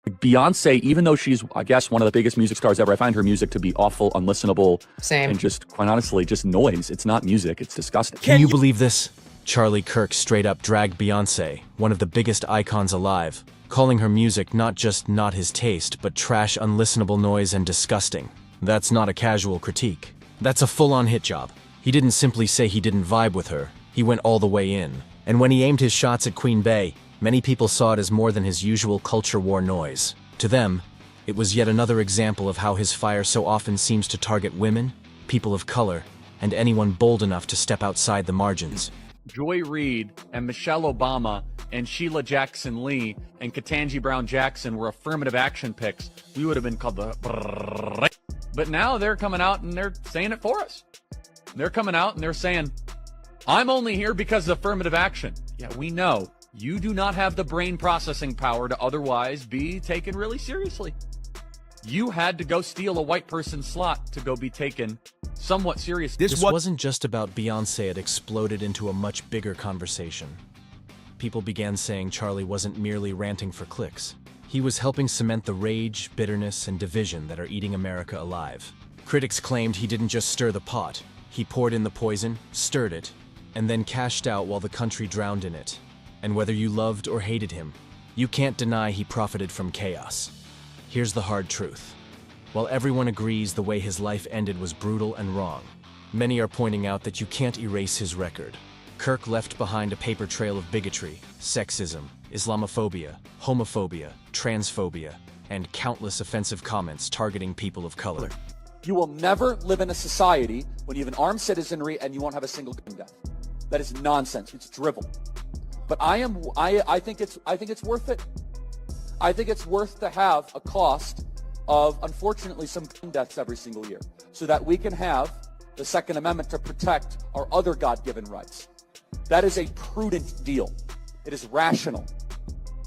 Beyonce, even though she's, I guess, one of the biggest music stars ever, I find her music to be awful, unlistenable. Same. And just, quite honestly, just noise. It's not music. It's disgusting. Can you believe this? Charlie Kirk straight up dragged Beyonce, one of the biggest icons alive, calling her music not just not his taste, but trash, unlistenable noise and disgusting. That's not a casual critique. That's a full-on hit job. He didn't simply say he didn't vibe with her, he went all the way in. And when he aimed his shots at Queen Bey, many people saw it as more than his usual culture war noise. To them, it was yet another example of how his fire so often seems to target women, people of color, and anyone bold enough to step outside the margins. Joy Reid and Michelle Obama and Sheila Jackson Lee and Ketanji Brown Jackson were affirmative action picks, we would have been called the... But now they're coming out and they're saying it for us. They're coming out and they're saying, I'm only here because of affirmative action. Yeah, we know. You do not have the brain processing power to otherwise be taken really seriously. You had to go steal a white person's slot to go be taken somewhat seriously. This wasn't just about Beyonce, it exploded into a much bigger conversation. People began saying Charlie wasn't merely ranting for clicks. He was helping cement the rage, bitterness, and division that are eating America alive. Critics claimed he didn't just stir the pot. He poured in the poison, stirred it, and then cashed out while the country drowned in it. And whether you loved or hated him, you can't deny he profited from chaos. Here's the hard truth. While everyone agrees the way his life ended was brutal and wrong, many are pointing out that you can't erase his record. Kirk left behind a paper trail of bigotry, sexism, Islamophobia, homophobia, transphobia, and countless offensive comments targeting people of color. You will never live in a society when you have an armed citizenry and you won't have a single gun death. That is nonsense. It's drivel. But I think it's worth it. I think it's worth to have a cost of, unfortunately, some gun deaths every single year, so that we can have the Second Amendment to protect our other God-given rights. That is a prudent deal. It is rational.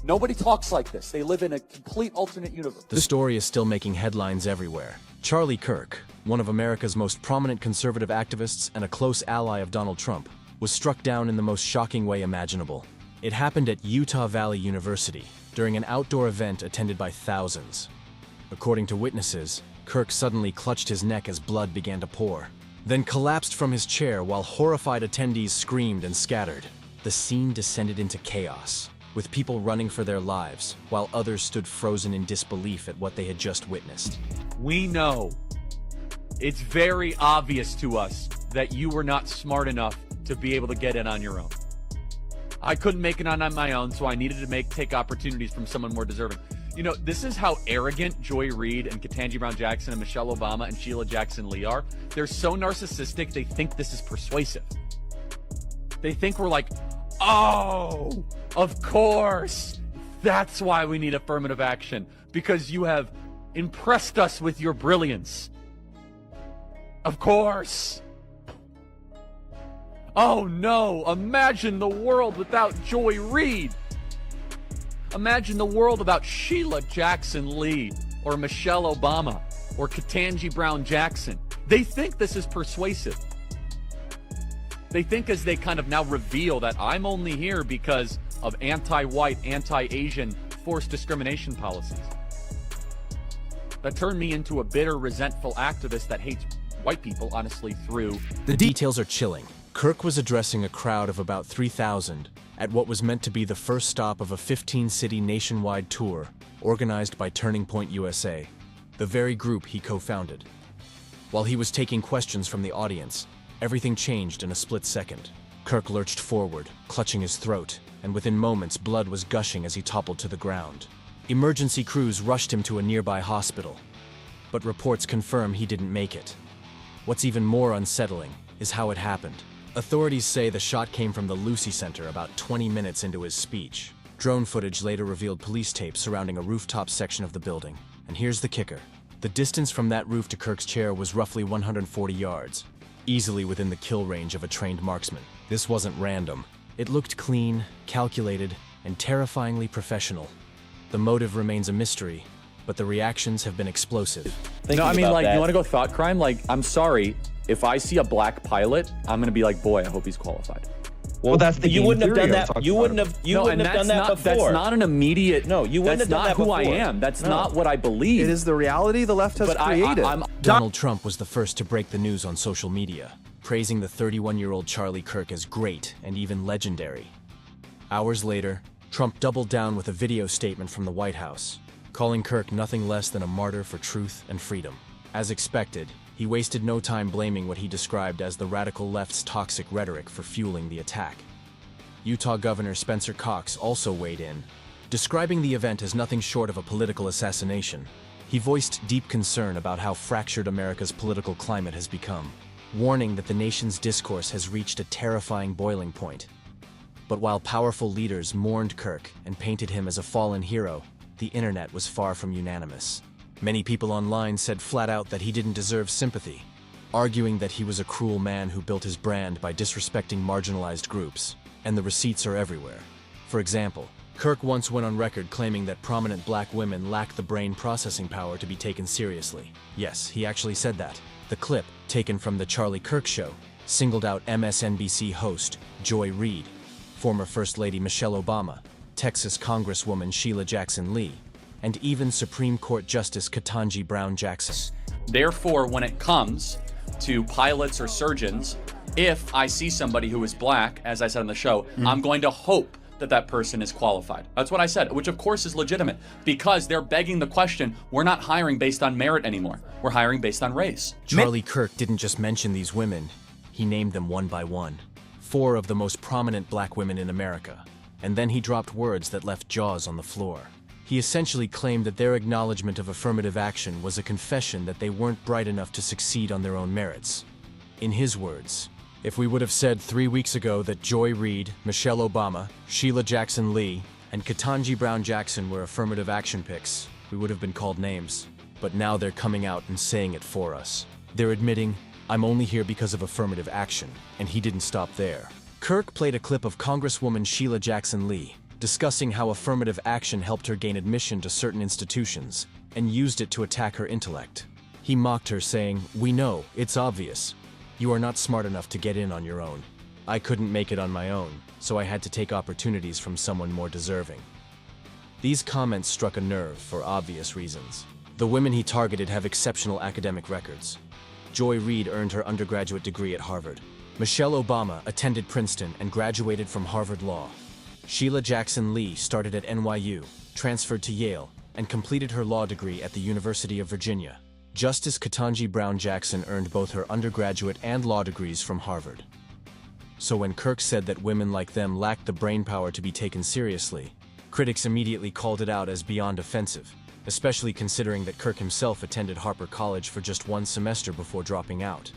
Nobody talks like this. They live in a complete alternate universe. The story is still making headlines everywhere. Charlie Kirk, one of America's most prominent conservative activists and a close ally of Donald Trump, was struck down in the most shocking way imaginable. It happened at Utah Valley University during an outdoor event attended by thousands. According to witnesses, Kirk suddenly clutched his neck as blood began to pour, then collapsed from his chair while horrified attendees screamed and scattered. The scene descended into chaos, with people running for their lives, while others stood frozen in disbelief at what they had just witnessed. We know. It's very obvious to us that you were not smart enough to be able to get it on your own. I couldn't make it on my own, so I needed to take opportunities from someone more deserving. You know, this is how arrogant Joy Reid and Ketanji Brown Jackson and Michelle Obama and Sheila Jackson Lee are. They're so narcissistic, they think this is persuasive. They think we're like, oh, of course. That's why we need affirmative action, because you have impressed us with your brilliance. Of course. Oh no, imagine the world without Joy Reid. Imagine the world without Sheila Jackson Lee or Michelle Obama or Ketanji Brown Jackson. They think this is persuasive. They think as they kind of now reveal that I'm only here because of anti-white, anti-Asian forced discrimination policies. That turned me into a bitter, resentful activist that hates white people, honestly, through... The details are chilling. Kirk was addressing a crowd of about 3,000 at what was meant to be the first stop of a 15-city nationwide tour organized by Turning Point USA, the very group he co-founded. While he was taking questions from the audience, everything changed in a split second. Kirk lurched forward, clutching his throat, and within moments blood was gushing as he toppled to the ground. Emergency crews rushed him to a nearby hospital, but reports confirm he didn't make it. What's even more unsettling is how it happened. Authorities say the shot came from the Lucy Center about 20 minutes into his speech. Drone footage later revealed police tape surrounding a rooftop section of the building. And here's the kicker. The distance from that roof to Kirk's chair was roughly 140 yards, easily within the kill range of a trained marksman. This wasn't random. It looked clean, calculated, and terrifyingly professional. The motive remains a mystery, but the reactions have been explosive. No, I mean, like, you want to go thought crime? Like, I'm sorry, if I see a black pilot, I'm going to be like, boy, I hope he's qualified. Well, that's the you game wouldn't have theory done I was that. talking You about. wouldn't have. You No, wouldn't and have done that before. That's not an immediate. No, you wouldn't that's have done not that who I before. am. That's No. not what I believe. It is the reality the left has but created. I'm Donald Trump was the first to break the news on social media, praising the 31-year-old Charlie Kirk as great and even legendary. Hours later, Trump doubled down with a video statement from the White House, calling Kirk nothing less than a martyr for truth and freedom. As expected, he wasted no time blaming what he described as the radical left's toxic rhetoric for fueling the attack. Utah Governor Spencer Cox also weighed in, describing the event as nothing short of a political assassination. He voiced deep concern about how fractured America's political climate has become, warning that the nation's discourse has reached a terrifying boiling point. But while powerful leaders mourned Kirk and painted him as a fallen hero, the internet was far from unanimous. Many people online said flat out that he didn't deserve sympathy, arguing that he was a cruel man who built his brand by disrespecting marginalized groups. And the receipts are everywhere. For example, Kirk once went on record claiming that prominent black women lack the brain processing power to be taken seriously. Yes, he actually said that. The clip, taken from The Charlie Kirk Show, singled out MSNBC host Joy Reid, former First Lady Michelle Obama, Texas Congresswoman Sheila Jackson Lee, and even Supreme Court Justice Ketanji Brown Jackson. Therefore, when it comes to pilots or surgeons, if I see somebody who is black, as I said on the show, I'm going to hope that that person is qualified. That's what I said, which of course is legitimate, because they're begging the question, we're not hiring based on merit anymore. We're hiring based on race. Charlie Kirk didn't just mention these women, he named them one by one. 4 of the most prominent black women in America. And then he dropped words that left jaws on the floor. He essentially claimed that their acknowledgement of affirmative action was a confession that they weren't bright enough to succeed on their own merits. In his words, if we would have said 3 weeks ago that Joy Reid, Michelle Obama, Sheila Jackson Lee, and Ketanji Brown Jackson were affirmative action picks, we would have been called names. But now they're coming out and saying it for us. They're admitting, I'm only here because of affirmative action, and he didn't stop there. Kirk played a clip of Congresswoman Sheila Jackson Lee discussing how affirmative action helped her gain admission to certain institutions, and used it to attack her intellect. He mocked her, saying, "We know, it's obvious. You are not smart enough to get in on your own. I couldn't make it on my own, so I had to take opportunities from someone more deserving." These comments struck a nerve for obvious reasons. The women he targeted have exceptional academic records. Joy Reid earned her undergraduate degree at Harvard. Michelle Obama attended Princeton and graduated from Harvard Law. Sheila Jackson Lee started at NYU, transferred to Yale, and completed her law degree at the University of Virginia. Justice Ketanji Brown Jackson earned both her undergraduate and law degrees from Harvard. So when Kirk said that women like them lacked the brainpower to be taken seriously, critics immediately called it out as beyond offensive, especially considering that Kirk himself attended Harper College for just 1 semester before dropping out.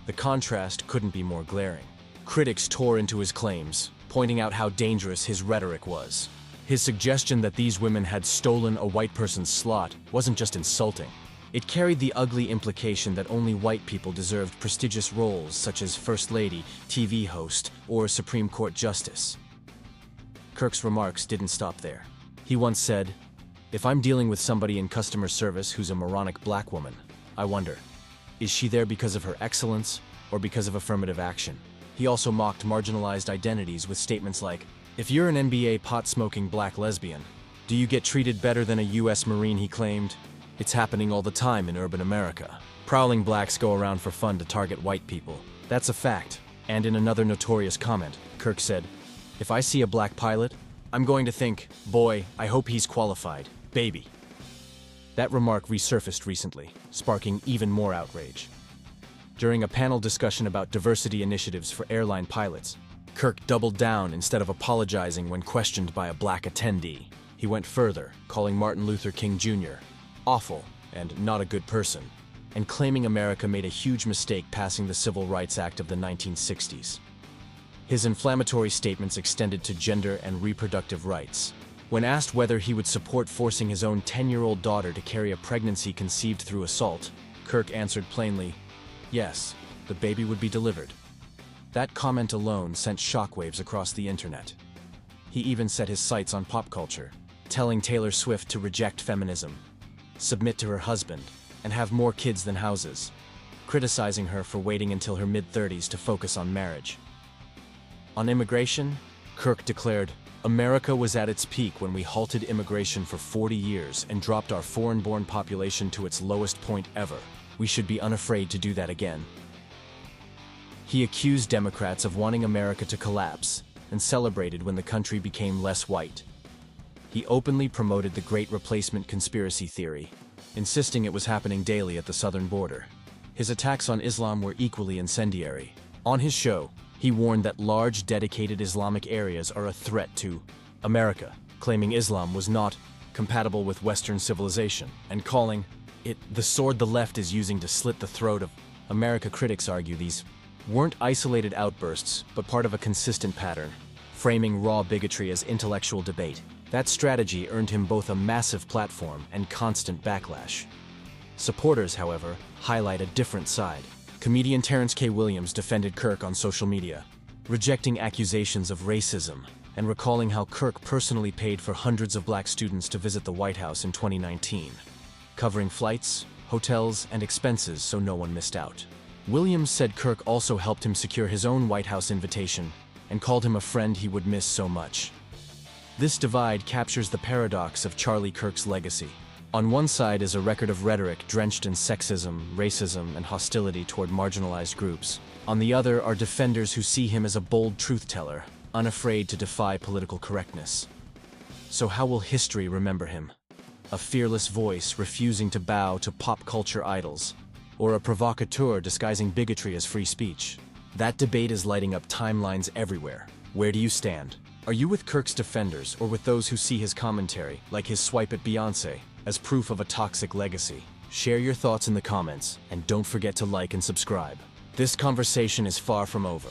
The contrast couldn't be more glaring. Critics tore into his claims, pointing out how dangerous his rhetoric was. His suggestion that these women had stolen a white person's slot wasn't just insulting. It carried the ugly implication that only white people deserved prestigious roles such as First Lady, TV host, or Supreme Court Justice. Kirk's remarks didn't stop there. He once said, "If I'm dealing with somebody in customer service who's a moronic black woman, I wonder, is she there because of her excellence or because of affirmative action?" He also mocked marginalized identities with statements like, "If you're an NBA pot-smoking black lesbian, do you get treated better than a US Marine?" He claimed. It's happening all the time in urban America. Prowling blacks go around for fun to target white people. That's a fact. And in another notorious comment, Kirk said, "If I see a black pilot, I'm going to think, boy, I hope he's qualified. Baby." That remark resurfaced recently, sparking even more outrage. During a panel discussion about diversity initiatives for airline pilots, Kirk doubled down instead of apologizing when questioned by a black attendee. He went further, calling Martin Luther King Jr. awful and not a good person, and claiming America made a huge mistake passing the Civil Rights Act of the 1960s. His inflammatory statements extended to gender and reproductive rights. When asked whether he would support forcing his own 10-year-old daughter to carry a pregnancy conceived through assault, Kirk answered plainly, yes, the baby would be delivered. That comment alone sent shockwaves across the internet. He even set his sights on pop culture, telling Taylor Swift to reject feminism, submit to her husband, and have more kids than houses, criticizing her for waiting until her mid-30s to focus on marriage. On immigration, Kirk declared, "America was at its peak when we halted immigration for 40 years and dropped our foreign-born population to its lowest point ever. We should be unafraid to do that again." He accused Democrats of wanting America to collapse and celebrated when the country became less white. He openly promoted the Great Replacement conspiracy theory, insisting it was happening daily at the southern border. His attacks on Islam were equally incendiary. On his show, he warned that large, dedicated Islamic areas are a threat to America, claiming Islam was not compatible with Western civilization, and calling it the sword the left is using to slit the throat of America. Critics argue these weren't isolated outbursts, but part of a consistent pattern, framing raw bigotry as intellectual debate. That strategy earned him both a massive platform and constant backlash. Supporters, however, highlight a different side. Comedian Terrence K. Williams defended Kirk on social media, rejecting accusations of racism and recalling how Kirk personally paid for hundreds of black students to visit the White House in 2019, covering flights, hotels, and expenses so no one missed out. Williams said Kirk also helped him secure his own White House invitation and called him a friend he would miss so much. This divide captures the paradox of Charlie Kirk's legacy. On one side is a record of rhetoric drenched in sexism, racism, and hostility toward marginalized groups. On the other are defenders who see him as a bold truth-teller, unafraid to defy political correctness. So how will history remember him? A fearless voice refusing to bow to pop culture idols, or a provocateur disguising bigotry as free speech? That debate is lighting up timelines everywhere. Where do you stand? Are you with Kirk's defenders or with those who see his commentary, like his swipe at Beyonce, as proof of a toxic legacy? Share your thoughts in the comments, and don't forget to like and subscribe. This conversation is far from over.